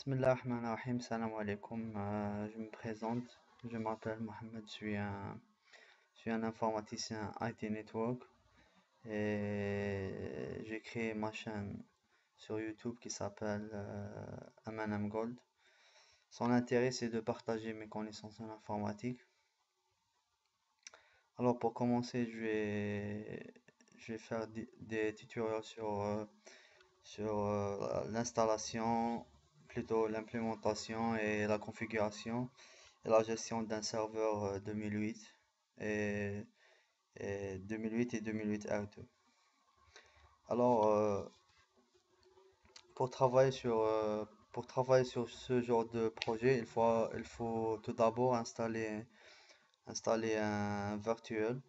Bismillahirrahmanirrahim, salam alaikum. Je me présente, je m'appelle Mohamed, je suis un informaticien IT Network et j'ai créé ma chaîne sur YouTube qui s'appelle M&M Gold. Son intérêt c'est de partager mes connaissances en informatique. Alors pour commencer, je vais faire des tutoriels sur l'installation, plutôt l'implémentation et la configuration et la gestion d'un serveur 2008 et, et 2008 et 2008 R2. Alors, pour travailler pour travailler sur ce genre de projet, il faut tout d'abord installer un virtuel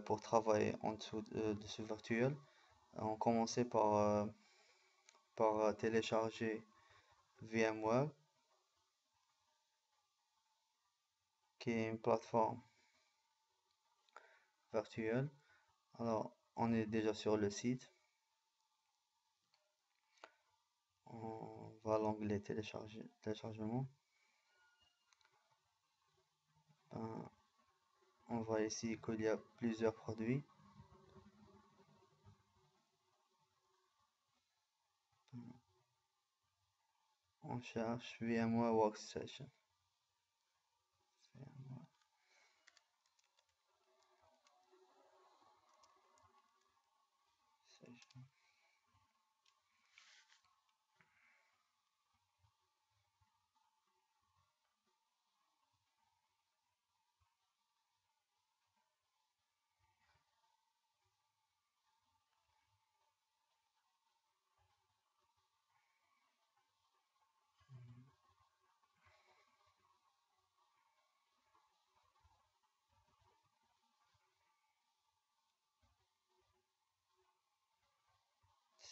pour travailler en dessous de ce virtuel. On commençait par télécharger VMware, qui est une plateforme virtuelle. Alors, on est déjà sur le site. On va à l'onglet téléchargement. Ben, on voit ici qu'il y a plusieurs produits. On cherche VMware Workstation. VMware Station.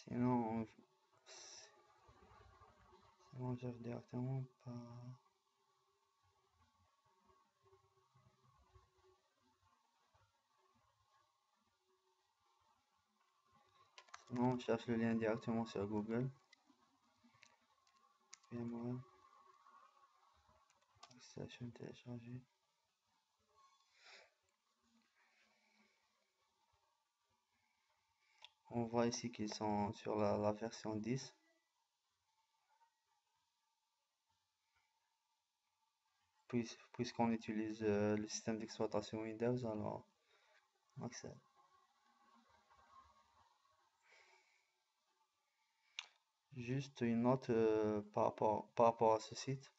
Sinon, on gère directement par... Sinon, on cherche le lien directement sur Google. VMware Workstation téléchargé. On voit ici qu'ils sont sur la version 10. Puisqu'on utilise le système d'exploitation Windows, alors on accède. Juste une note par rapport à ce site.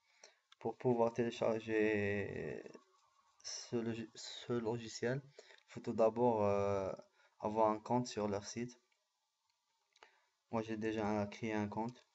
Pour pouvoir télécharger ce logiciel, il faut tout d'abord avoir un compte sur leur site. Moi, j'ai déjà créé un compte.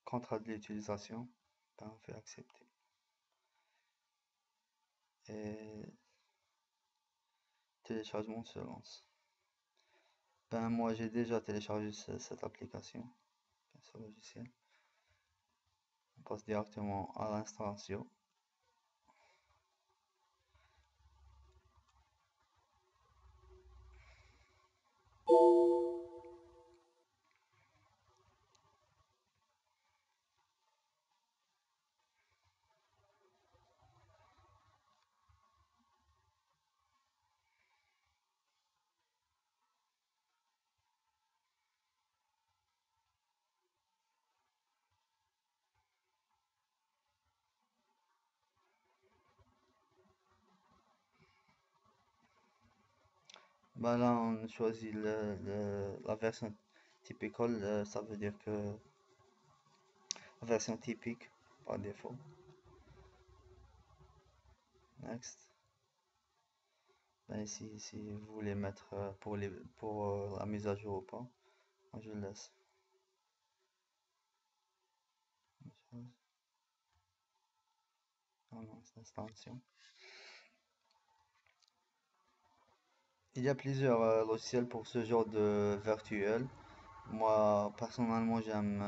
Contrat de l'utilisation. Ben, on fait accepter. Et téléchargement se lance. Ben, moi, j'ai déjà téléchargé cette application, ce logiciel. On passe directement à l'installation. Ben là, on choisit la version typical, ça veut dire que la version typique par défaut. Next. Ben ici, si vous voulez mettre pour la mise à jour ou pas, moi je laisse. Non, non, c'est l'installation. Il y a plusieurs logiciels pour ce genre de virtuel. Moi, personnellement, j'aime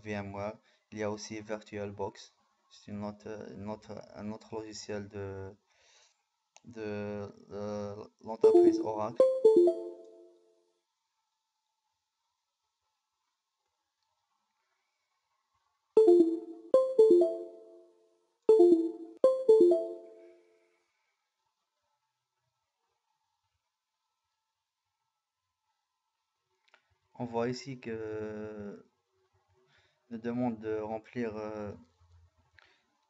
VMware. Il y a aussi VirtualBox. C'est un autre logiciel de l'entreprise Oracle. On voit ici que nous demande de remplir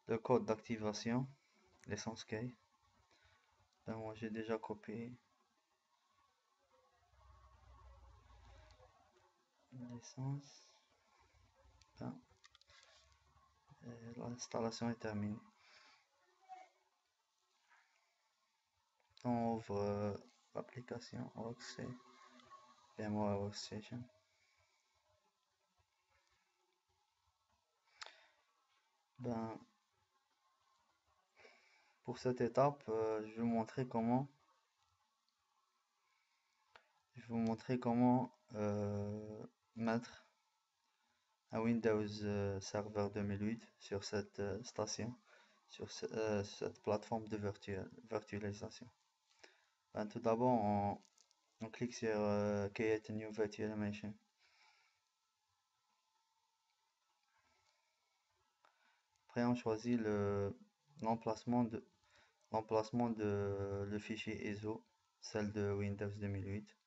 le code d'activation, l'essence key. Ben, moi, j'ai déjà copié l'essence. Ben, et l'installation est terminée. On ouvre l'application Workstation, VMware Workstation. Ben, pour cette étape, je vais vous montrer comment mettre un Windows Server 2008 sur cette station, sur cette plateforme de virtualisation. Ben, tout d'abord, on clique sur Create a New Virtualization. Après, on choisit l'emplacement de le fichier ISO, celle de Windows 2008.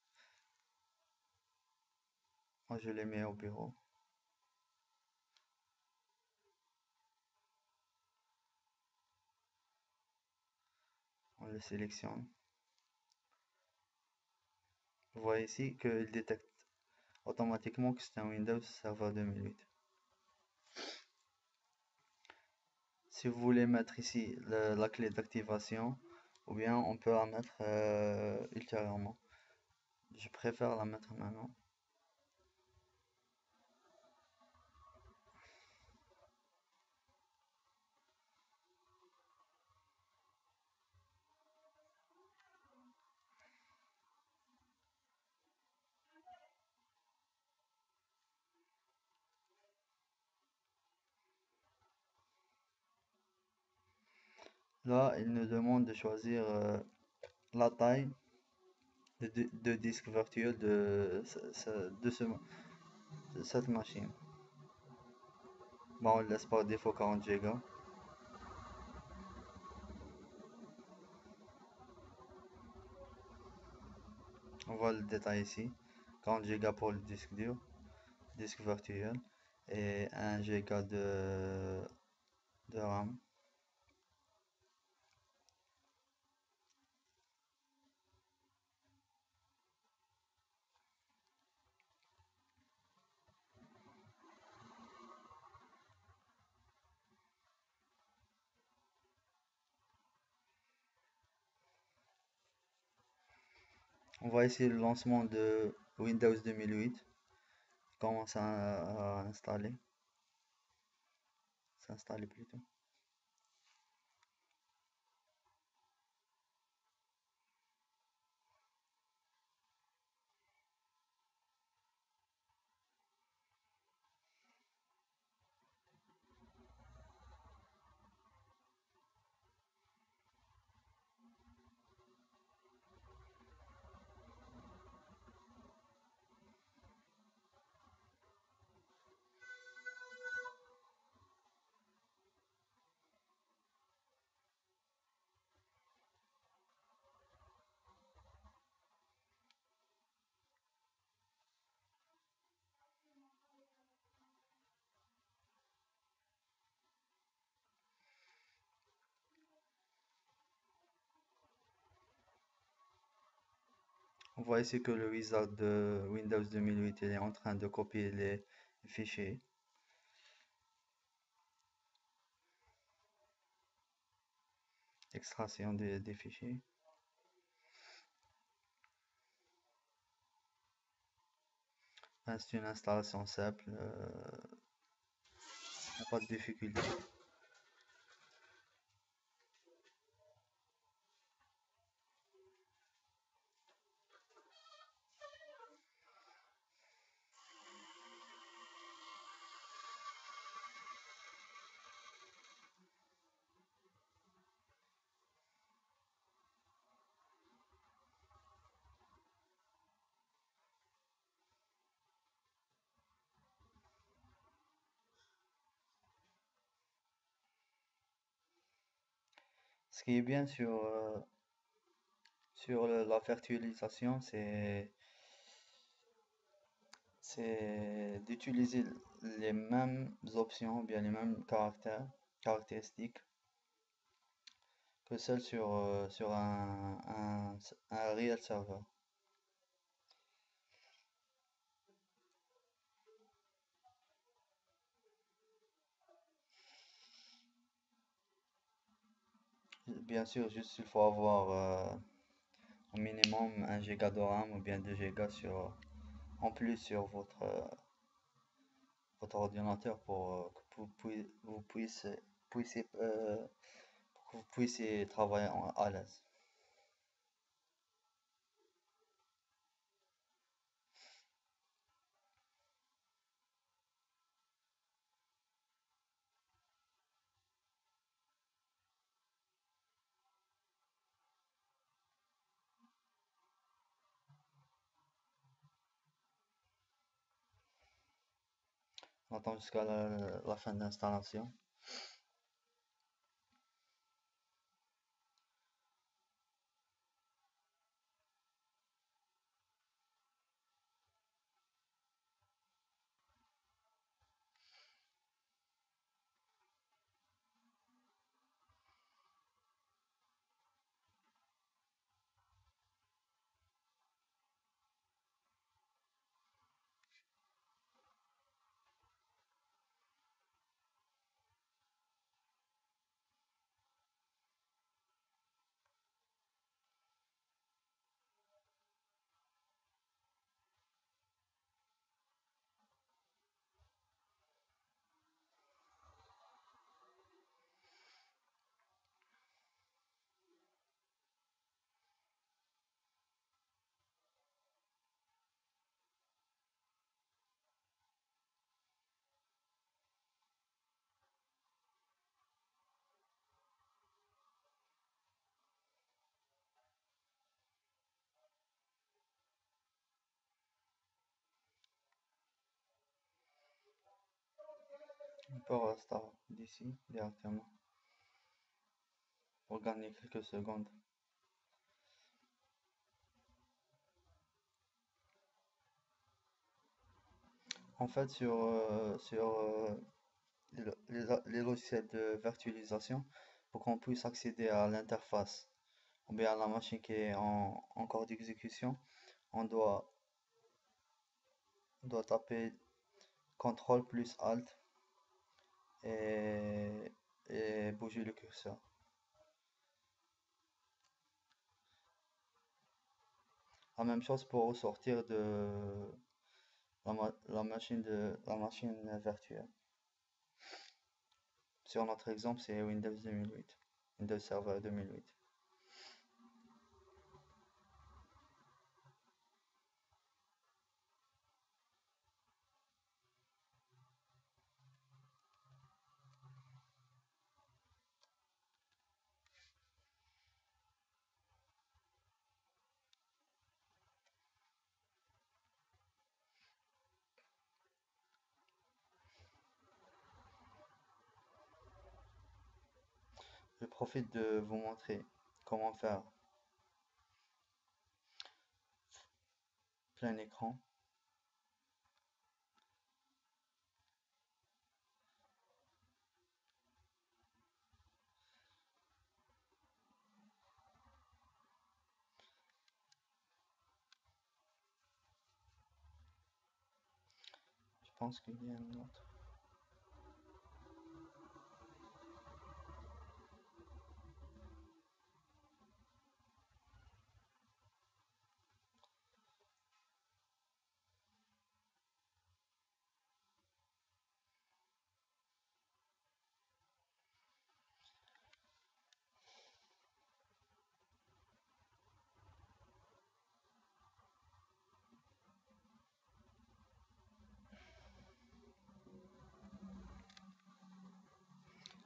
Moi, je les mets au bureau. On le sélectionne. Vous voyez ici qu'il détecte automatiquement que c'est un Windows Server 2008. Si vous voulez mettre ici la clé d'activation, ou bien on peut la mettre ultérieurement. Je préfère la mettre maintenant. Là, il nous demande de choisir la taille de disque virtuel de cette machine. Bon, on le laisse par défaut 40 Go. On voit le détail ici. 40 Go pour le disque dur, disque virtuel, et 1 Go de RAM. On voit ici le lancement de Windows 2008. Commence à s'installer plutôt. On voit ici que le wizard de Windows 2008 il est en train de copier les fichiers. Extraction des fichiers. Ben, c'est une installation simple, pas de difficulté. Ce qui est bien sur la virtualisation, c'est d'utiliser les mêmes options, ou bien les mêmes caractéristiques que celles sur un réel serveur. Bien sûr, juste il faut avoir au minimum 1 Go de RAM ou bien 2 Go en plus sur votre ordinateur pour que puissiez, pour que vous puissiez travailler à l'aise. On attend jusqu'à la fin de l'installation. On peut rester d'ici directement pour gagner quelques secondes. En fait, sur les logiciels de virtualisation, pour qu'on puisse accéder à l'interface ou bien à la machine qui est en cours d'exécution, on doit taper CTRL plus ALT et, et bouger le curseur. La même chose pour sortir de la machine virtuelle. Sur notre exemple, c'est Windows 2008, Windows Server 2008. Je profite de vous montrer comment faire plein écran. Je pense qu'il y a un autre.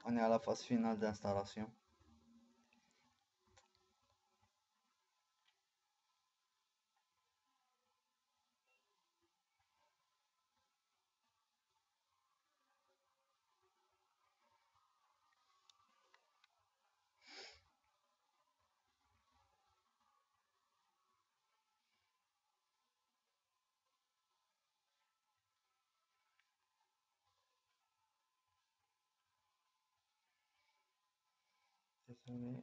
On est à la phase finale d'installation. Désolé.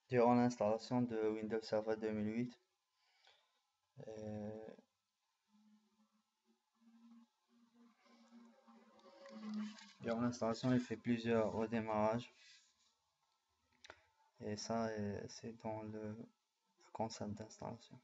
Durant l'installation de Windows Server 2008, euh, durant l'installation, il fait plusieurs redémarrages. Et ça, c'est dans le concept d'installation.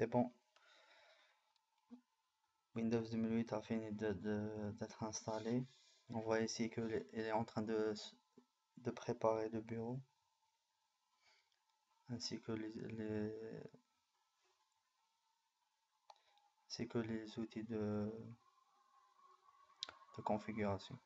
C'est bon. Windows 2008 a fini d'être installé. On voit ici qu'il est en train de préparer le bureau, ainsi que ainsi que les outils de configuration.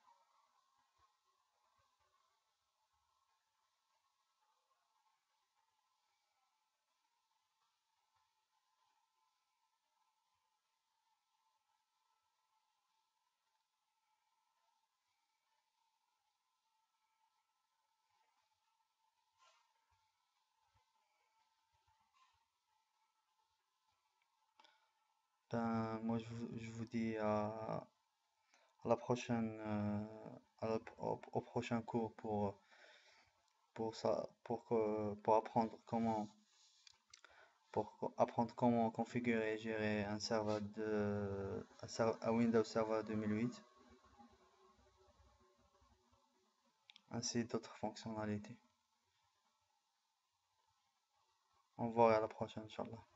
Ben, moi, je vous dis à la prochaine, au prochain cours pour apprendre comment configurer et gérer un serveur un Windows Server 2008, ainsi d'autres fonctionnalités. Au revoir et à la prochaine, Inch'Allah.